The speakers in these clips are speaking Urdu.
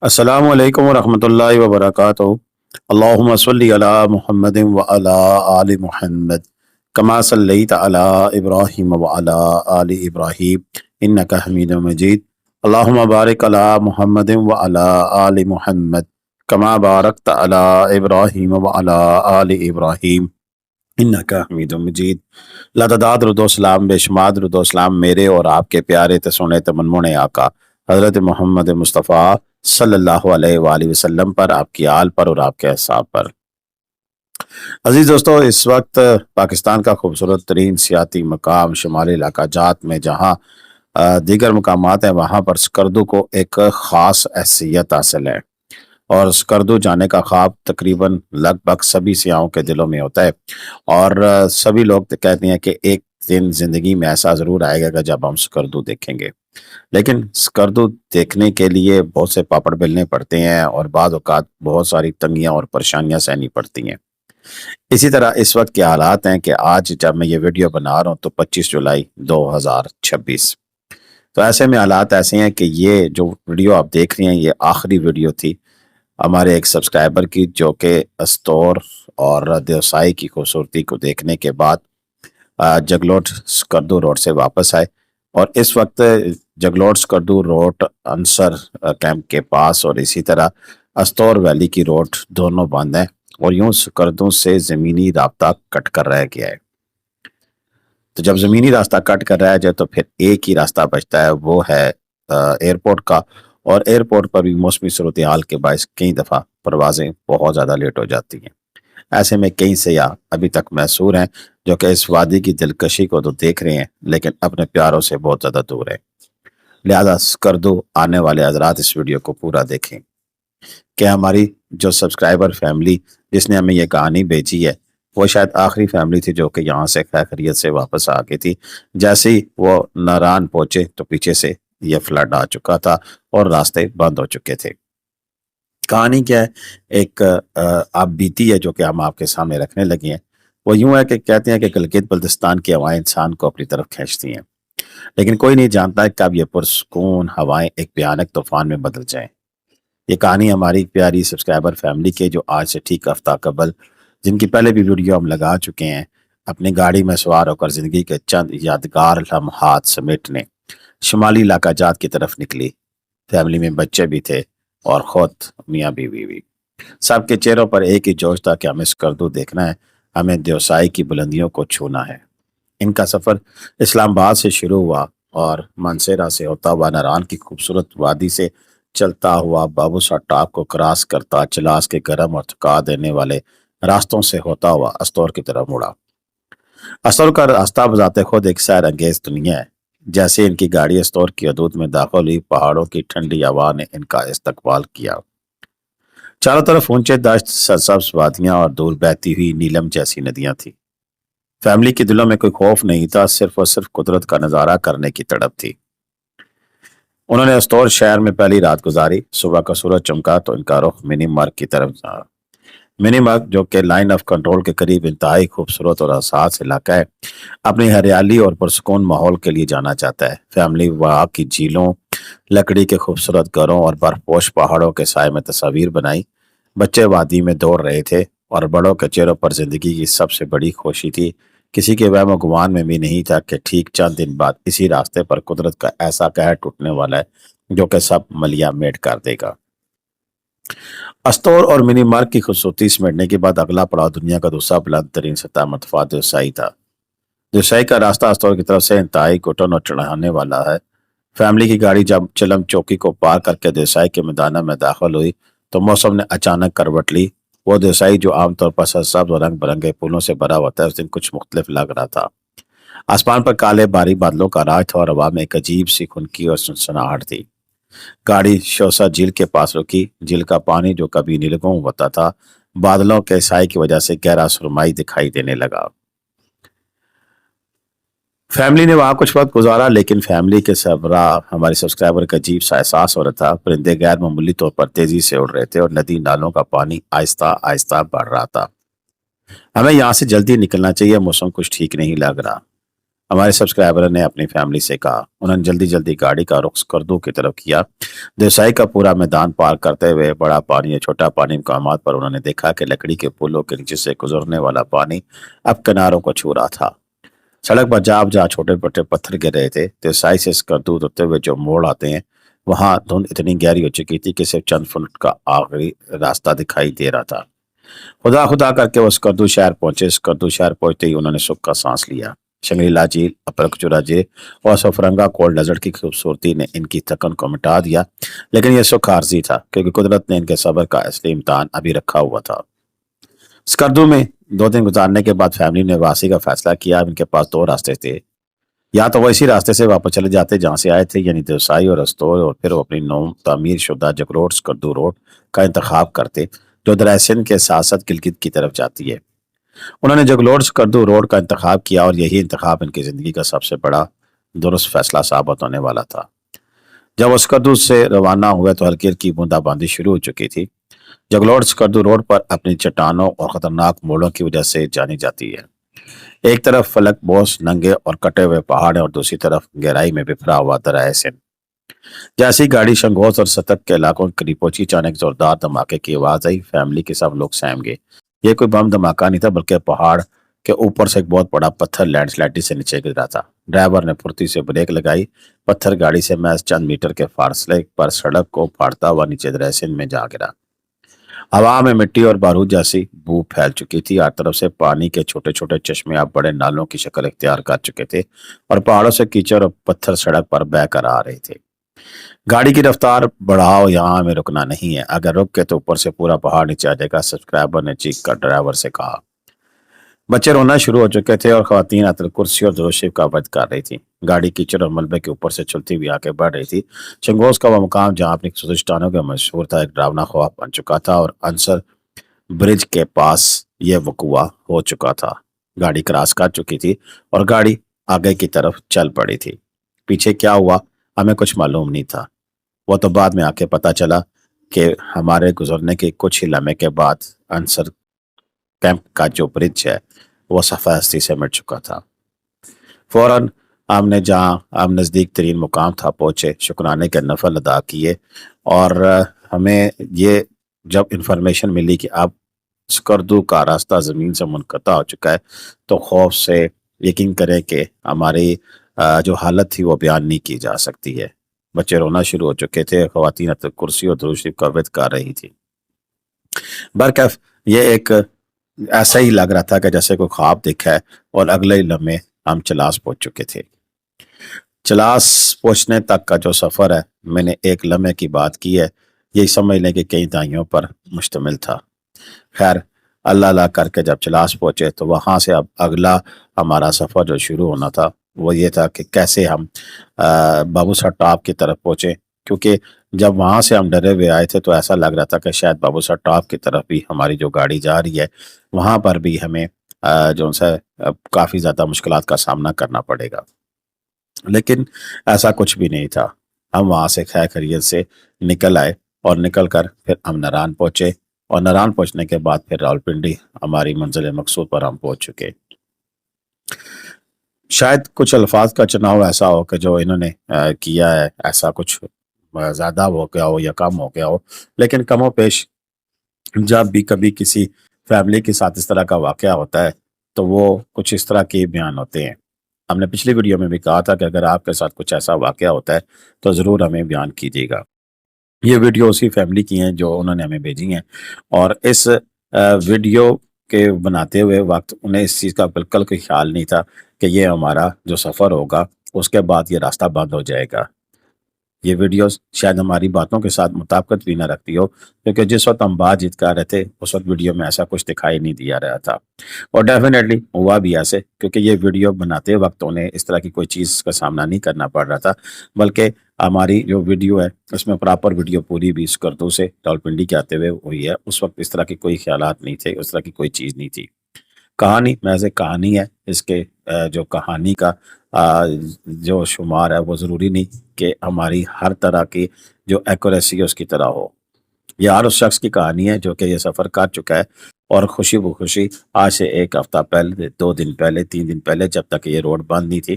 السلام علیکم ورحمۃ اللہ وبرکاتہ۔ اللہم صلی علی محمد وعلی آل محمد کما صلیت علی ابراہیم وعلی آل ابراہیم انک حمید مجید۔ اللہم بارک علی محمد وعلی آل محمد کما بارکت علی ابراہیم وعلی آل ابراہیم انک حمید مجید۔ لاتعداد درود و سلام، بے شمار درود و سلام میرے اور آپ کے پیارے تے سونے تے منمونے آقا حضرت محمد مصطفیٰ صلی اللہ علیہ وآلہ وسلم پر، آپ کی آل پر اور آپ کے اصحاب پر۔ عزیز دوستو، اس وقت پاکستان کا خوبصورت ترین سیاحتی مقام شمالی علاقہ جات میں جہاں دیگر مقامات ہیں، وہاں پر سکردو کو ایک خاص حیثیت حاصل ہے، اور سکردو جانے کا خواب تقریباً لگ بھگ سبھی سیاحوں کے دلوں میں ہوتا ہے، اور سبھی لوگ کہتے ہیں کہ ایک دن زندگی میں ایسا ضرور آئے گا کہ جب ہم سکردو دیکھیں گے۔ لیکن سکردو دیکھنے کے لیے بہت سے پاپڑ بیلنے پڑتے ہیں، اور بعض اوقات بہت ساری تنگیاں اور پریشانیاں سہنی پڑتی ہیں۔ اسی طرح اس وقت کے حالات ہیں کہ آج جب میں یہ ویڈیو بنا رہا ہوں تو 25 جولائی 2026، تو ایسے میں حالات ایسے ہیں کہ یہ جو ویڈیو آپ دیکھ رہے ہیں یہ آخری ویڈیو تھی ہمارے ایک سبسکرائبر کی، جو کہ استور اور دیوسائی کی خوبصورتی کو دیکھنے کے بعد جگلوٹ سکردو روڈ سے واپس آئے، اور اس وقت جگلوٹ سکردو روڈ انصر کیمپ کے پاس اور اسی طرح استور ویلی کی روڈ دونوں بند ہیں، اور یوں سکردو سے زمینی رابطہ کٹ کر رہ گیا ہے۔ تو جب زمینی راستہ کٹ کر رہا ہے تو پھر ایک ہی راستہ بچتا ہے، وہ ہے ایئرپورٹ کا، اور ایئرپورٹ پر بھی موسمی صورتحال کے باعث کئی دفعہ پروازیں بہت زیادہ لیٹ ہو جاتی ہیں۔ ایسے میں کئی سیاح ابھی تک محصور ہیں جو کہ اس وادی کی دلکشی کو تو دیکھ رہے ہیں لیکن اپنے پیاروں سے بہت زیادہ دور ہیں۔ لہذا سکردو آنے والے حضرات اس ویڈیو کو پورا دیکھیں کہ ہماری جو سبسکرائبر فیملی جس نے ہمیں یہ کہانی بھیجی ہے وہ شاید آخری فیملی تھی جو کہ یہاں سے خیریت سے واپس آ گئی تھی۔ جیسے ہی وہ ناران پہنچے تو پیچھے سے یہ فلڈ آ چکا تھا اور راستے بند ہو چکے تھے۔ کہانی کیا ہے؟ ایک آپ بیتی ہے جو کہ ہم آپ کے سامنے رکھنے لگے ہیں۔ وہ یوں ہے کہ کہتے ہیں کہ گلگت بلتستان کی ہوائیں انسان کو اپنی طرف کھینچتی ہیں، لیکن کوئی نہیں جانتا کب یہ پرسکون ہوائیں ایک بھیانک طوفان میں بدل جائیں۔ یہ کہانی ہماری پیاری سبسکرائبر فیملی کے جو آج سے ٹھیک ہفتہ قبل، جن کی پہلے بھی ویڈیو ہم لگا چکے ہیں، اپنی گاڑی میں سوار ہو کر زندگی کے چند یادگار لمحات سمیٹنے شمالی علاقہ جات کی طرف نکلی۔ فیملی میں بچے بھی تھے اور خود میاں بیوی بھی۔ سب کے چہروں پر ایک ہی جوش تھا کہ ہمیں سکردو دیکھنا ہے، ہمیں دیوسائی کی بلندیوں کو چھونا ہے۔ ان کا سفر اسلام آباد سے شروع ہوا اور مانسیرا سے ہوتا ہوا ناران کی خوبصورت وادی سے چلتا ہوا بابوسا ٹاپ کو کراس کرتا چلاس کے گرم اور تھکا دینے والے راستوں سے ہوتا ہوا استور کی طرف مڑا۔ استور کا راستہ بذات خود ایک سیر انگیز دنیا ہے۔ جیسے ان کی گاڑی استور کی حدود میں داخل ہوئی، پہاڑوں کی ٹھنڈی ہوا نے ان کا استقبال کیا۔ چاروں طرف اونچے دشت، سرسبز وادیاں اور دور بہتی ہوئی نیلم جیسی ندیاں تھی۔ فیملی کے دلوں میں کوئی خوف نہیں تھا، صرف اور صرف قدرت کا نظارہ کرنے کی تڑپ تھی۔ انہوں نے استور شہر میں پہلی رات گزاری۔ صبح کا سورج چمکا تو ان کا رخ منی مارگ کی طرف جا۔ منی مارگ جو کہ لائن آف کنٹرول کے قریب انتہائی خوبصورت اور حساس علاقہ ہے، اپنی ہریالی اور پرسکون ماحول کے لیے جانا چاہتا ہے۔ فیملی وہاں کی جھیلوں، لکڑی کے خوبصورت گھروں اور برف پوش پہاڑوں کے سائے میں تصاویر بنائی۔ بچے وادی میں دوڑ رہے تھے اور بڑوں کے چہروں پر زندگی کی سب سے بڑی خوشی تھی۔ کسی کے وہم و گمان میں بھی نہیں تھا کہ ٹھیک چند دن بعد اسی راستے پر قدرت کا ایسا قہر ٹوٹنے والا ہے جو کہ سب ملیا میٹ کر دے گا۔ استور اور منی مارگ کی خوبصورتی سمیٹنے کے بعد اگلا پڑاؤ دنیا کا دوسرا بلند ترین سطح مرتفع دیوسائی تھا۔ دیوسائی کا راستہ استور کی طرف سے انتہائی گھٹن اور چڑھانے والا ہے۔ فیملی کی گاڑی جب چلم چوکی کو پار کر کے دیوسائی کے میدانوں میں داخل ہوئی تو موسم نے اچانک کروٹ لی۔ وہ دیوسائی جو عام طور پر سرسبز اور رنگ برنگے پھولوں سے بھرا ہوتا ہے، اس دن کچھ مختلف لگ رہا تھا۔ آسمان پر کالے بھاری بادلوں کا راج تھا اور ہوا میں ایک عجیب سی خنکی اور سنسناہٹ تھی۔ گاڑی شوسا جھیل کے پاس رکی۔ جھیل کا پانی جو کبھی نیلگوں ہوتا تھا، بادلوں کے سائے کی وجہ سے گہرا سرمائی دکھائی دینے لگا۔ فیملی نے وہاں کچھ وقت گزارا، لیکن فیملی کے سربراہ ہمارے سبسکرائبر کا عجیب سا احساس ہو رہا تھا۔ پرندے غیر معمولی طور پر تیزی سے اڑ رہے تھے اور ندی نالوں کا پانی آہستہ آہستہ بڑھ رہا تھا۔ ہمیں یہاں سے جلدی نکلنا چاہیے، موسم کچھ ٹھیک نہیں لگ رہا۔ ہمارے سبسکرائبر نے اپنی فیملی سے کہا۔ انہوں نے جلدی جلدی گاڑی کا رخ اسکردو کی طرف کیا۔ دیوسائی کا پورا میدان پار کرتے ہوئے بڑا پانی یا چھوٹا پانی مقامات پر انہوں نے دیکھا کہ لکڑی کے پلوں کے نیچے سے گزرنے والا پانی اب کناروں کو چھو رہا تھا۔ سڑک پر جہاں چھوٹے بڑے پتھر گر رہے تھے، دیوسائی سے اسکردو ہوتے ہوئے جو موڑ آتے ہیں وہاں دھند اتنی گہری ہو چکی تھی کہ صرف چند فٹ کا آخری راستہ دکھائی دے رہا تھا۔ خدا خدا کر کے وہ اسکردو شہر پہنچے۔ اسکردو شہر پہنچتے ہی انہوں نے سکھ کا سانس لیا۔ شنگریلا جھیل، اپرکچورا جھیل اور سفرنگا کولڈ ڈیزرٹ کی خوبصورتی نے ان کی تھکن کو مٹا دیا، لیکن یہ سکھ عارضی تھا کیونکہ قدرت نے ان کے صبر کا اصلی امتحان ابھی رکھا ہوا تھا۔ اسکردو میں 2 دن گزارنے کے بعد فیملی نے واپسی کا فیصلہ کیا۔ ان کے پاس 2 راستے تھے، یا تو وہ اسی راستے سے واپس چلے جاتے جہاں سے آئے تھے، یعنی دیوسائی اور رستور، اور پھر وہ اپنی نو تعمیر شدہ جگروڈ اسکردو روڈ کا انتخاب کرتے جو دریا سندھ کے ساتھ ساتھ گلگت کی طرف جاتی ہے۔ انہوں نے جگلوڈ اسکردو روڈ کا انتخاب کیا اور یہی انتخاب ان کی زندگی کا سب سے بڑا درست فیصلہ ثابت ہونے والا تھا۔ جب وہ اسکردو سے روانہ ہوئے تو ہلکی ہلکی بوندا باندی شروع ہو چکی تھی۔ جگلوڈ اسکردو روڈ پر اپنی چٹانوں اور خطرناک موڑوں کی وجہ سے جانی جاتی ہے۔ ایک طرف فلک بوس ننگے اور کٹے ہوئے پہاڑ ہیں اور دوسری طرف گہرائی میں بکھرا ہوا دریائے سندھ۔ جیسی گاڑی شنگھوز اور ستک کے علاقوں کے قریب پہنچی، اچانک زوردار دھماکے کی آواز آئی۔ فیملی کے سب لوگ سہم گئے۔ یہ کوئی بم دھماکہ نہیں تھا بلکہ پہاڑ کے اوپر سے ایک بہت بڑا پتھر لینڈ سلائڈ سے نیچے گرا تھا۔ ڈرائیور نے پھرتی سے بریک لگائی۔ پتھر گاڑی سے محض چند میٹر کے فاصلے پر سڑک کو پھاڑتا ہوا نیچے دریائے سندھ میں جا گرا۔ ہوا میں مٹی اور بارود جیسی بو پھیل چکی تھی۔ ہر طرف سے پانی کے چھوٹے چھوٹے چشمے اب بڑے نالوں کی شکل اختیار کر چکے تھے اور پہاڑوں سے کیچڑ اور پتھر سڑک پر بہہ کر آ رہے تھے۔ گاڑی کی رفتار بڑھاؤ، یہاں ہمیں رکنا نہیں ہے، اگر رک کے تو اوپر سے پورا پہاڑ نیچے آ جائے گا، سبسکرائبر نے چیخ کر ڈرائیور سے کہا۔ بچے رونا شروع ہو چکے تھے اور خواتین عطر کرسی اور درود شریف کا ورد کر رہی تھی۔ گاڑی کیچڑ اور ملبے کے اوپر سے چلتی ہوئی آگے بڑھ رہی تھی۔ شنگھوز کا وہ مقام جہاں اپنی سوزشٹانوں کا مشہور تھا ایک ڈراونا خواب بن چکا تھا اور عنصر برج کے پاس یہ وقوع ہو چکا تھا۔ گاڑی کراس کر چکی تھی اور گاڑی آگے کی طرف چل پڑی تھی۔ پیچھے کیا ہوا ہمیں کچھ معلوم نہیں تھا، وہ تو بعد میں آ کے پتہ چلا کہ ہمارے گزرنے کے کچھ ہی لمحے کے بعد عنصر کیمپ کا جو برج ہے وہ صفحہ ہستی سے مٹ چکا تھا۔ فوراً ہم نے جہاں ہم نزدیک ترین مقام تھا پہنچے، شکرانے کے نفل ادا کیے اور ہمیں یہ جب انفارمیشن ملی کہ اب اسکردو کا راستہ زمین سے منقطع ہو چکا ہے تو خوف سے یقین کریں کہ ہماری جو حالت تھی وہ بیان نہیں کی جا سکتی ہے۔ بچے رونا شروع ہو چکے تھے، خواتین کرسی اور درود شریف کا ورد کر رہی تھی۔ برکیف یہ ایک ایسا ہی لگ رہا تھا کہ جیسے کوئی خواب دیکھا ہے اور اگلے ہی لمحے ہم چلاس پہنچ چکے تھے۔ چلاس پہنچنے تک کا جو سفر ہے، میں نے ایک لمحے کی بات کی ہے، یہی سمجھ لیں کہ کئی دہائیوں پر مشتمل تھا۔ خیر، اللہ اللہ کر کے جب چلاس پہنچے تو وہاں سے اب اگلا ہمارا سفر جو شروع ہونا تھا وہ یہ تھا کہ کیسے ہم بابو سر ٹاپ کی طرف پہنچے، کیونکہ جب وہاں سے ہم ڈرے ہوئے آئے تھے تو ایسا لگ رہا تھا کہ شاید بابو سر ٹاپ کی طرف بھی ہماری جو گاڑی جا رہی ہے وہاں پر بھی ہمیں جو کافی زیادہ مشکلات کا سامنا کرنا پڑے گا، لیکن ایسا کچھ بھی نہیں تھا۔ ہم وہاں سے خیر خیریت سے نکل آئے اور نکل کر پھر ہم نران پہنچے اور نران پہنچنے کے بعد پھر راولپنڈی ہماری منزل مقصود پر ہم پہنچ چکے۔ شاید کچھ الفاظ کا چناؤ ایسا ہو کہ جو انہوں نے کیا ہے ایسا کچھ زیادہ ہو گیا ہو یا کم ہو گیا ہو، لیکن کم و پیش جب بھی کبھی کسی فیملی کے ساتھ اس طرح کا واقعہ ہوتا ہے تو وہ کچھ اس طرح کے بیان ہوتے ہیں۔ ہم نے پچھلی ویڈیو میں بھی کہا تھا کہ اگر آپ کے ساتھ کچھ ایسا واقعہ ہوتا ہے تو ضرور ہمیں بیان کیجیے گا۔ یہ ویڈیو اسی فیملی کی ہیں جو انہوں نے ہمیں بھیجی ہیں، اور اس ویڈیو کے بناتے ہوئے وقت انہیں اس چیز کا بالکل کوئی خیال نہیں تھا کہ یہ ہمارا جو سفر ہوگا اس کے بعد یہ راستہ بند ہو جائے گا۔ یہ ویڈیوز شاید ہماری باتوں کے ساتھ مطابقت بھی نہ رکھتی ہو، کیونکہ جس وقت ہم بات چیت کر رہے تھے اس وقت ویڈیو میں ایسا کچھ دکھائی نہیں دیا رہا تھا، اور ڈیفینیٹلی ہوا بھی ایسے، کیونکہ یہ ویڈیو بناتے وقت انہیں اس طرح کی کوئی چیز کا سامنا نہیں کرنا پڑ رہا تھا، بلکہ ہماری جو ویڈیو ہے اس میں پراپر ویڈیو پوری بھی اسکردو سے راولپنڈی کے آتے ہوئے ہوئی ہے۔ اس وقت اس طرح کی کوئی خیالات نہیں تھے، اس طرح کی کوئی چیز نہیں تھی۔ کہانی محض کہانی ہے، اس کے جو کہانی کا جو شمار ہے وہ ضروری نہیں کہ ہماری ہر طرح کی جو ایکوریسی ہے اس کی طرح ہو۔ یہ ہر اس شخص کی کہانی ہے جو کہ یہ سفر کر چکا ہے اور خوشی بخوشی آج سے 1 ہفتہ پہلے، 2 دن پہلے، 3 دن پہلے، جب تک یہ روڈ بند نہیں تھی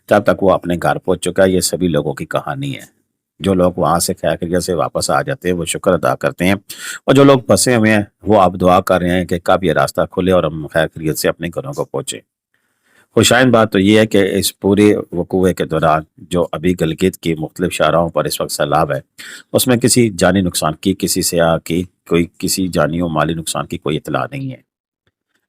تب تک وہ اپنے گھر پہنچ چکا ہے۔ یہ سبھی لوگوں کی کہانی ہے۔ جو لوگ وہاں سے خیر خیریت سے واپس آ جاتے ہیں وہ شکر ادا کرتے ہیں، اور جو لوگ پھنسے ہوئے ہیں وہ اب دعا کر رہے ہیں کہ کب یہ راستہ کھلے اور ہم خیر خیریت سے اپنے گھروں کو پہنچے۔ خوشائن بات تو یہ ہے کہ اس پورے وقوعے کے دوران جو ابھی گلگت کی مختلف شاہراہوں پر اس وقت سیلاب ہے، اس میں کسی جانی نقصان کی، کسی سیاح کی کوئی کسی جانی و مالی نقصان کی کوئی اطلاع نہیں ہے۔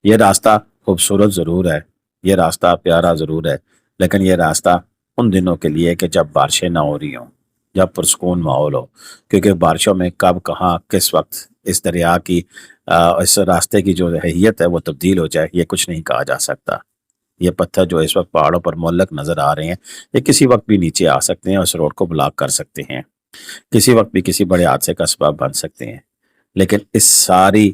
یہ راستہ خوبصورت ضرور ہے، یہ راستہ پیارا ضرور ہے، لیکن یہ راستہ ان دنوں کے لیے کہ جب بارشیں نہ ہو رہی ہوں، جب پرسکون ماحول ہو، کیونکہ بارشوں میں کب کہاں کس وقت اس دریا کی اس راستے کی جو حیت ہے وہ تبدیل ہو جائے، یہ کچھ نہیں کہا جا سکتا۔ یہ پتھر جو اس وقت پہاڑوں پر معلق نظر آ رہے ہیں، یہ کسی وقت بھی نیچے آ سکتے ہیں اور اس روڈ کو بلاک کر سکتے ہیں، کسی وقت بھی کسی بڑے حادثے کا سبب بن سکتے ہیں۔ لیکن اس ساری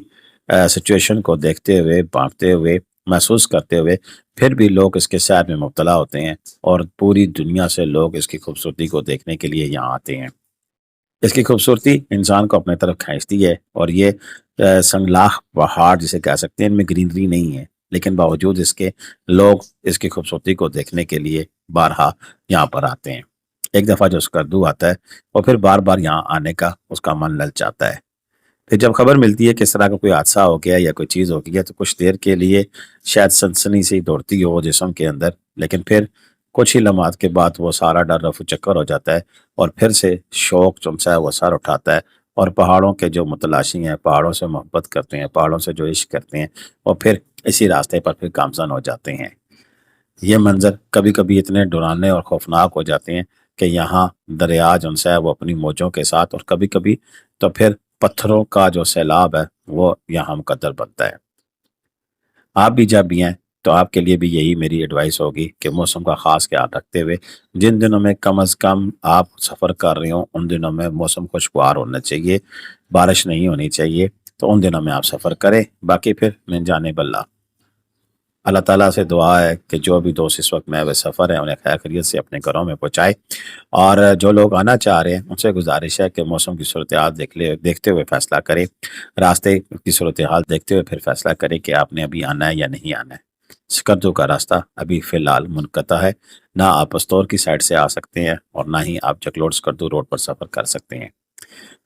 سچویشن کو دیکھتے ہوئے، بانٹتے ہوئے، محسوس کرتے ہوئے، پھر بھی لوگ اس کے سیر میں مبتلا ہوتے ہیں اور پوری دنیا سے لوگ اس کی خوبصورتی کو دیکھنے کے لیے یہاں آتے ہیں۔ اس کی خوبصورتی انسان کو اپنے طرف کھینچتی ہے، اور یہ سنگلاخ پہاڑ جسے کہہ سکتے ہیں، ان میں گرینری نہیں ہے، لیکن باوجود اس کے لوگ اس کی خوبصورتی کو دیکھنے کے لیے بارہا یہاں پر آتے ہیں۔ ایک دفعہ جو اسکردو آتا ہے اور پھر بار بار یہاں آنے کا اس کا من للچاتا ہے۔ پھر جب خبر ملتی ہے کہ اس طرح کا کوئی حادثہ ہو گیا یا کوئی چیز ہو گئی ہے تو کچھ دیر کے لیے شاید سنسنی سی دوڑتی ہو جسم کے اندر، لیکن پھر کچھ ہی لمحات کے بعد وہ سارا ڈر رفو چکر ہو جاتا ہے، اور پھر سے شوق جو ہے وہ سر اٹھاتا ہے، اور پہاڑوں کے جو متلاشی ہیں، پہاڑوں سے محبت کرتے ہیں، پہاڑوں سے جو عشق کرتے ہیں، اور پھر اسی راستے پر پھر گامزن ہو جاتے ہیں۔ یہ منظر کبھی کبھی اتنے ڈرانے اور خوفناک ہو جاتے ہیں کہ یہاں دریا جو ہے وہ اپنی موجوں کے ساتھ، اور کبھی کبھی تو پھر پتھروں کا جو سیلاب ہے وہ یہاں مقدر بنتا ہے۔ آپ بھی جب بھی ہیں تو آپ کے لیے بھی یہی میری ایڈوائس ہوگی کہ موسم کا خاص خیال رکھتے ہوئے، جن دنوں میں کم از کم آپ سفر کر رہے ہوں ان دنوں میں موسم خوشگوار ہونا چاہیے، بارش نہیں ہونی چاہیے، تو ان دنوں میں آپ سفر کریں۔ باقی پھر من جانب اللہ۔ اللہ تعالیٰ سے دعا ہے کہ جو بھی دوست اس وقت محو سفر ہیں انہیں خیر خیریت سے اپنے گھروں میں پہنچائے، اور جو لوگ آنا چاہ رہے ہیں ان سے گزارش ہے کہ موسم کی صورتحال دیکھتے ہوئے فیصلہ کریں، راستے کی صورتحال دیکھتے ہوئے پھر فیصلہ کریں کہ آپ نے ابھی آنا ہے یا نہیں آنا ہے۔ سکردو کا راستہ ابھی فی الحال منقطع ہے، نہ آپ پستور کی سائڈ سے آ سکتے ہیں اور نہ ہی آپ جکلوڈ سکردو روڈ پر سفر کر سکتے ہیں۔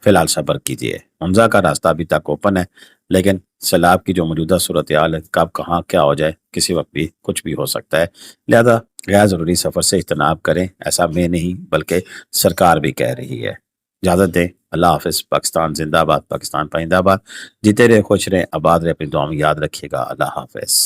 فی الحال صبر کیجیے۔ حمزہ کا راستہ ابھی تک اوپن ہے، لیکن سیلاب کی جو موجودہ صورتحال ہے، کب کہاں کیا ہو جائے، کسی وقت بھی کچھ بھی ہو سکتا ہے، لہذا غیر ضروری سفر سے اجتناب کریں۔ ایسا میں نہیں بلکہ سرکار بھی کہہ رہی ہے۔ اجازت دیں۔ اللہ حافظ۔ پاکستان زندہ باد، پاکستان پائندہ باد۔ جیتے رہے، خوش رہیں، آباد رہے، اپنی دعا میں یاد رکھیے گا۔ اللہ حافظ۔